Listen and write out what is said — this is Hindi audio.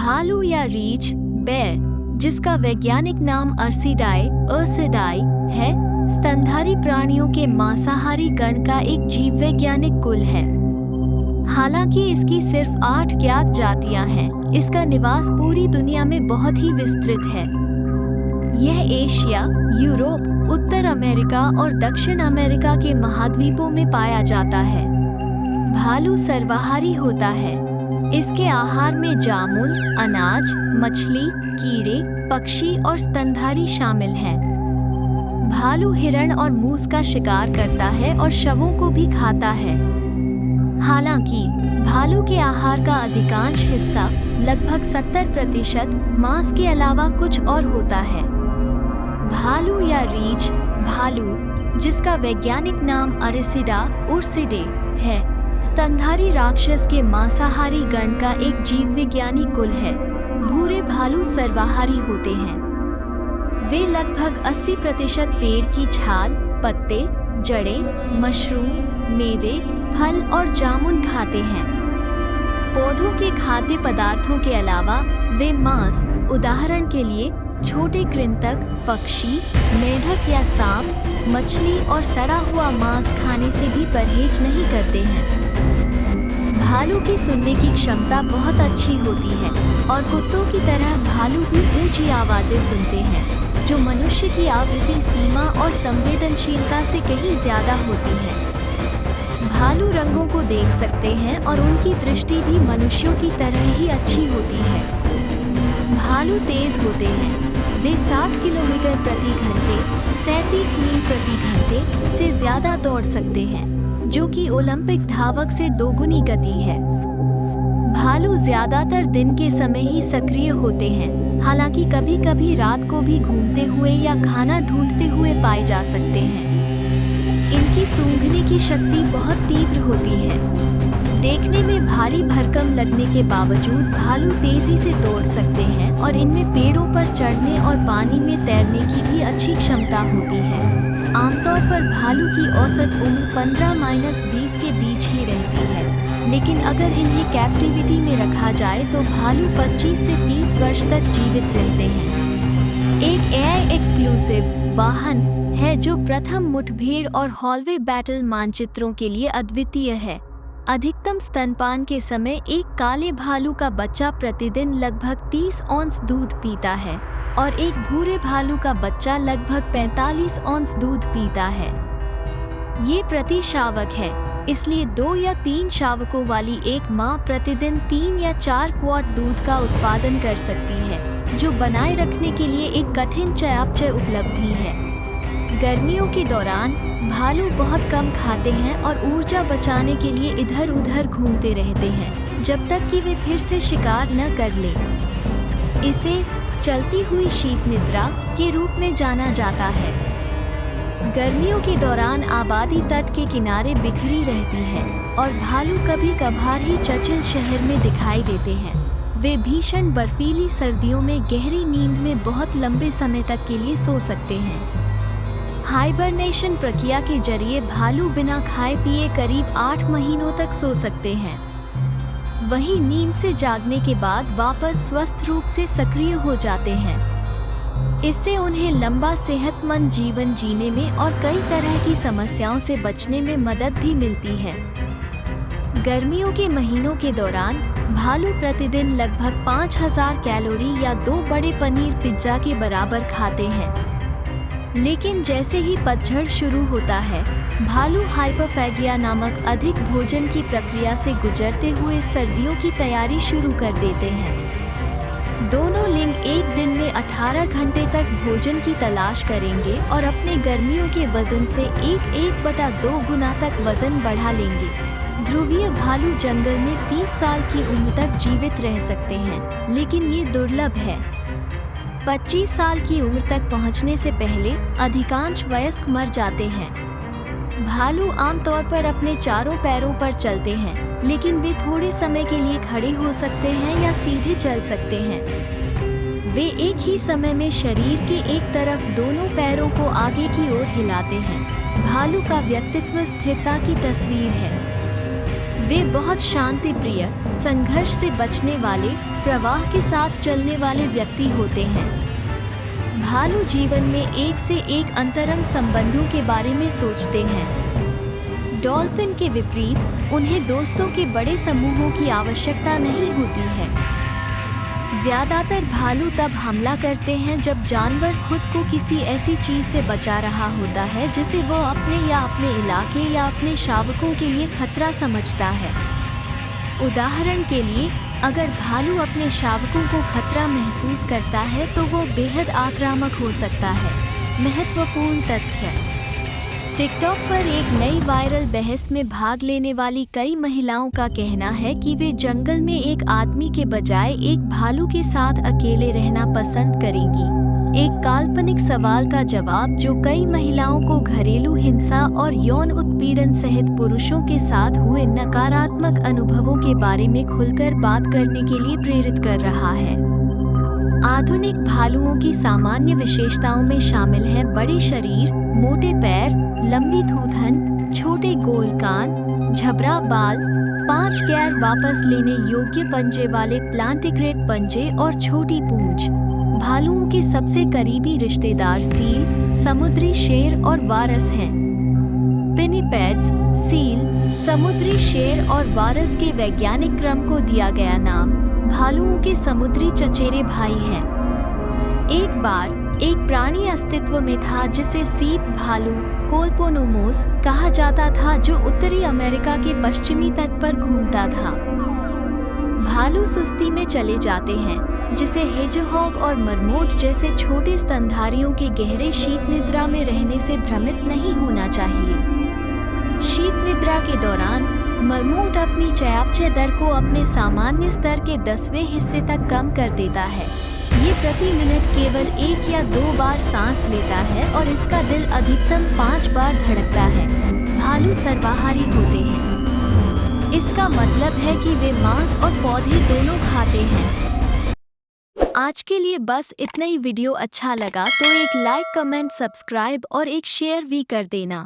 भालू या रीछ बेर, जिसका वैज्ञानिक नाम अर्सिडाई है, स्तनधारी प्राणियों के मांसाहारी गण का एक जीव वैज्ञानिक कुल है। हालांकि इसकी सिर्फ 8 ज्ञात जातियां हैं, इसका निवास पूरी दुनिया में बहुत ही विस्तृत है। यह एशिया, यूरोप, उत्तर अमेरिका और दक्षिण अमेरिका के महाद्वीपों में पाया जाता है। भालू सर्वाहारी होता है। इसके आहार में जामुन, अनाज, मछली, कीड़े, पक्षी और स्तनधारी शामिल हैं। भालू हिरण और मूस का शिकार करता है और शवों को भी खाता है। हालांकि भालू के आहार का अधिकांश हिस्सा, लगभग 70%, मांस के अलावा कुछ और होता है। भालू या रीछ भालू, जिसका वैज्ञानिक नाम उर्सिडे है, स्तनधारी राक्षस के मांसाहारी गण का एक जीव विज्ञानी कुल है। भूरे भालू सर्वाहारी होते हैं। वे लगभग 80% पेड़ की छाल, पत्ते, जड़ें, मशरूम, मेवे, फल और जामुन खाते हैं। पौधों के खाद्य पदार्थों के अलावा वे मांस, उदाहरण के लिए छोटे कृंतक, पक्षी, मेंढक या सांप, मछली और सड़ा हुआ मांस खाने से भी परहेज नहीं करते हैं। भालू की सुनने की क्षमता बहुत अच्छी होती है और कुत्तों की तरह भालू भी ऊंची आवाजें सुनते हैं, जो मनुष्य की आवृत्ति सीमा और संवेदनशीलता से कहीं ज्यादा होती है। भालू रंगों को देख सकते हैं और उनकी दृष्टि भी मनुष्यों की तरह ही अच्छी होती है। भालू तेज होते हैं। वे 60 किलोमीटर प्रति घंटे, 37 मील प्रति घंटे से ज्यादा दौड़ सकते हैं, जो कि ओलंपिक धावक से दोगुनी गति है। भालू ज्यादातर दिन के समय ही सक्रिय होते हैं, हालांकि कभी-कभी रात को भी घूमते हुए या खाना ढूंढते हुए पाए जा सकते हैं। इनकी सूंघने की शक्ति बहुत तीव्र होती है। देखने में भारी भरकम लगने के बावजूद भालू तेजी से दौड़ सकते हैं और इनमें पेड़ों पर चढ़ने और पानी में तैरने की भी अच्छी क्षमता होती है। आमतौर पर भालू की औसत उम्र 15-20 के बीच ही रहती है, लेकिन अगर इन्हें कैप्टिविटी में रखा जाए तो भालू 25 से 30 वर्ष तक जीवित रहते हैं। एक एआई एक्सक्लूसिव वाहन है जो प्रथम मुठभेड़ और हॉलवे बैटल मानचित्रों के लिए अद्वितीय है। अधिकतम स्तनपान के समय एक काले भालू का बच्चा प्रतिदिन लगभग 30 औंस दूध पीता है और एक भूरे भालू का बच्चा लगभग 45 औंस दूध पीता है। ये प्रति शावक है, इसलिए 2 या 3 शावकों वाली एक माँ प्रतिदिन 3 या 4 क्वार्ट दूध का उत्पादन कर सकती है, जो बनाए रखने के लिए एक कठिन चयापचय उपलब्धि है। गर्मियों के दौरान भालू बहुत कम खाते हैं और ऊर्जा बचाने के लिए इधर उधर घूमते रहते हैं, जब तक कि वे फिर से शिकार न कर लें। इसे चलती हुई शीत निद्रा के रूप में जाना जाता है। गर्मियों के दौरान आबादी तट के किनारे बिखरी रहती है और भालू कभी कभार ही चचिल शहर में दिखाई देते हैं। वे भीषण बर्फीली सर्दियों में गहरी नींद में बहुत लंबे समय तक के लिए सो सकते हैं। हाइबरनेशन प्रक्रिया के जरिए भालू बिना खाए पिए करीब 8 महीनों तक सो सकते हैं। वहीं नींद से जागने के बाद वापस स्वस्थ रूप से सक्रिय हो जाते हैं। इससे उन्हें लंबा सेहतमंद जीवन जीने में और कई तरह की समस्याओं से बचने में मदद भी मिलती है। गर्मियों के महीनों के दौरान भालू प्रतिदिन लगभग 5000 कैलोरी या 2 बड़े पनीर पिज्जा के बराबर खाते हैं। लेकिन जैसे ही पतझड़ शुरू होता है, भालू हाइपोफैगिया नामक अधिक भोजन की प्रक्रिया से गुजरते हुए सर्दियों की तैयारी शुरू कर देते हैं। दोनों लिंग एक दिन में 18 घंटे तक भोजन की तलाश करेंगे और अपने गर्मियों के वजन से 1/2 गुना तक वजन बढ़ा लेंगे। ध्रुवीय भालू जंगल में 30 साल की उम्र तक जीवित रह सकते हैं, लेकिन ये दुर्लभ है। 25 साल की उम्र तक पहुंचने से पहले अधिकांश वयस्क मर जाते हैं। भालू आमतौर पर अपने चारों पैरों पर चलते हैं, लेकिन वे थोड़े समय के लिए खड़े हो सकते हैं या सीधे चल सकते हैं। वे एक ही समय में शरीर के एक तरफ दोनों पैरों को आगे की ओर हिलाते हैं। भालू का व्यक्तित्व स्थिरता की तस्वीर है। वे बहुत शांति प्रिय, संघर्ष से बचने वाले, प्रवाह के साथ चलने वाले व्यक्ति होते हैं। भालू जीवन में एक से एक अंतरंग संबंधों के बारे में सोचते हैं। डॉल्फिन के विपरीत उन्हें दोस्तों के बड़े समूहों की आवश्यकता नहीं होती है। ज्यादातर भालू तब हमला करते हैं जब जानवर खुद को किसी ऐसी चीज से बचा रहा होता है जिसे वो अपने या अपने इलाके या अपने शावकों के लिए खतरा समझता है। उदाहरण के लिए, अगर भालू अपने शावकों को खतरा महसूस करता है तो वो बेहद आक्रामक हो सकता है। महत्वपूर्ण तथ्य: टिकटॉक पर एक नई वायरल बहस में भाग लेने वाली कई महिलाओं का कहना है कि वे जंगल में एक आदमी के बजाय एक भालू के साथ अकेले रहना पसंद करेंगी। एक काल्पनिक सवाल का जवाब जो कई महिलाओं को घरेलू हिंसा और यौन उत्पीड़न सहित पुरुषों के साथ हुए नकारात्मक अनुभवों के बारे में खुलकर बात करने के लिए प्रेरित कर रहा है। आधुनिक भालुओं की सामान्य विशेषताओं में शामिल हैं बड़े शरीर, मोटे पैर, लंबी थूथन, छोटे गोल कान, झबरा बाल, 5 गैर वापस लेने योग्य पंजे वाले प्लांटिग्रेट पंजे और छोटी पूंछ। भालुओं के सबसे करीबी रिश्तेदार सील, समुद्री शेर और वारस हैं। पिनिपेड्स, सील, समुद्री शेर और वारस के वैज्ञानिक क्रम को दिया गया नाम भालुओं के समुद्री चचेरे भाई हैं। एक बार एक प्राणी अस्तित्व में था जिसे सीप भालू कोलपोनोमोस कहा जाता था, जो उत्तरी अमेरिका के पश्चिमी तट पर घूमता था। भालू सुस्ती में चले जाते हैं, जिसे हेजहॉग और मरमोट जैसे छोटे स्तनधारियों के गहरे शीत निद्रा में रहने से भ्रमित नहीं होना चाहिए। शीत निद्रा के दौरान मरमोट अपनी चयापचय दर को अपने सामान्य स्तर के 10वें हिस्से तक कम कर देता है। ये प्रति मिनट केवल 1 या 2 बार सांस लेता है और इसका दिल अधिकतम 5 बार धड़कता है। भालू सर्वाहारी होते हैं। इसका मतलब है कि वे मांस और पौधे दोनों खाते हैं। आज के लिए बस इतना ही। वीडियो अच्छा लगा तो एक लाइक, कमेंट, सब्सक्राइब और एक शेयर भी कर देना।